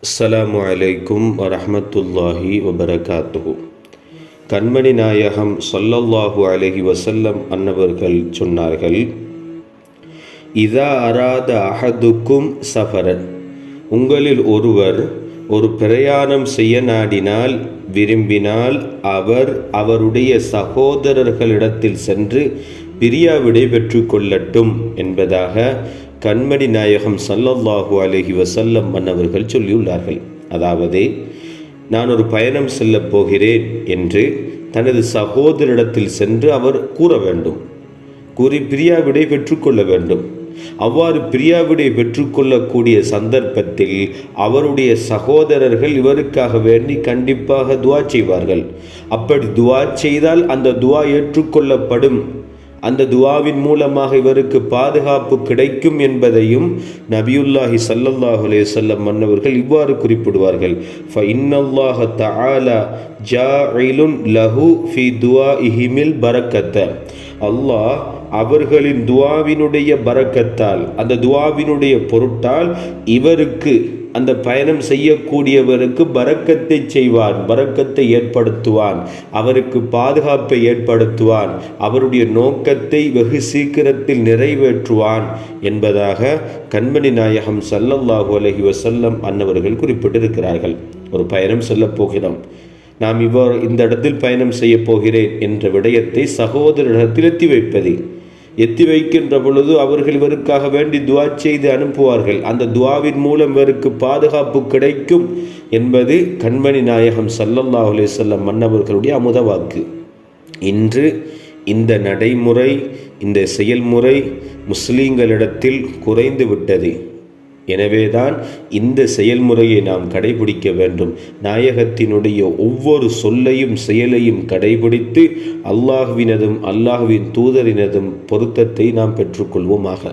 அஸ்ஸலாமு அலைக்கும் வரஹ்மத்துல்லாஹி வபரகாத்துஹு. கண்மணி நாயகம் ஸல்லல்லாஹு அலைஹி வஸல்லம் அன்னவர்கள் சொன்னார்கள், இதா அராத அஹதுக்கும் சஃபரன், உங்களில் ஒருவர் ஒரு பிரயாணம் செய்ய நாடினால் விரும்பினால் அவர் அவருடைய சகோதரர்களிடத்தில் சென்று பிரியாவிடை பெற்றுக்கொள்ளட்டும் என்பதாக கண்மணி நாயகம் ஸல்லல்லாஹு அலைஹி வஸல்லம் அன்னவர்கள் சொல்லியுள்ளார்கள். அதாவது, நான் ஒரு பயணம் செல்லப் போகிறேன் என்று தனது சகோதரிடத்தில் சென்று அவர் கூற வேண்டும், கூறி பிரியாவிடை பெற்றுக்கொள்ள வேண்டும். அவ்வாறு பிரியாவிடை பெற்றுக்கொள்ளக்கூடிய சந்தர்ப்பத்தில் அவருடைய சகோதரர்கள் இவருக்காக வேண்டி கண்டிப்பாக துஆ செய்வார்கள். அப்படி துஆ செய்தால் அந்த துஆ ஏற்றுக்கொள்ளப்படும், அந்த துஆவின் மூலமாக இவருக்கு பாதுகாப்பு கிடைக்கும் என்பதையும் நபியுல்லாஹி ஸல்லல்லாஹு அலைஹி வஸல்லம் மன்னவர்கள் இவ்வாறு குறிப்பிடுவார்கள். ஃபஇன்னல்லாஹ தஆலா ஜாஇலுன் லஹு ஃபி துஆஇஹிமில் பரக்கத்த, அல்லாஹ் அவர்களின் துஆவினுடைய பரக்கத்தால், அந்த துஆவினுடைய பொருட்டால் இவருக்கு, அந்த பயணம் செய்யக்கூடியவருக்கு பரக்கத்தை செய்வான், பரக்கத்தை ஏற்படுத்துவான், அவருக்கு பாதுகாப்பை ஏற்படுத்துவான், அவருடைய நோக்கத்தை வெகு சீக்கிரத்தில் நிறைவேற்றுவான் என்பதாக கண்மணி நாயகம் ஸல்லல்லாஹு அலைஹி வஸல்லம் அன்னவர்கள் குறிப்பிட்டிருக்கிறார்கள். ஒரு பயணம் செல்லப் போகிறோம், நாம் இந்த இடத்தில் பயணம் செய்ய போகிறேன் என்ற விடயத்தை சகோதரரிடத்தில் எத்தி வைக்கின்ற பொழுது அவர்கள் இவருக்காக வேண்டி துஆ செய்து அனுப்புவார்கள். அந்த துஆவின் மூலம் இவருக்கு பாதுகாப்பு கிடைக்கும் என்பது கண்மணி நாயகம் ஸல்லல்லாஹு அலைஹி வஸல்லம் மன்னவர்களுடைய அமுத வாக்கு. இன்று இந்த நடைமுறை, இந்த செயல்முறை முஸ்லீம்களிடத்தில் குறைந்து விட்டது. எனவேதான் இந்த செயல்முறையை நாம் கடைபிடிக்க வேண்டும். நாயகத்தினுடைய ஒவ்வொரு சொல்லையும் செயலையும் கடைபிடித்து அல்லாஹ்வினதும் அல்லாஹ்வின் தூதரினதும் பொருத்தத்தை நாம் பெற்றுக்கொள்வோமாக.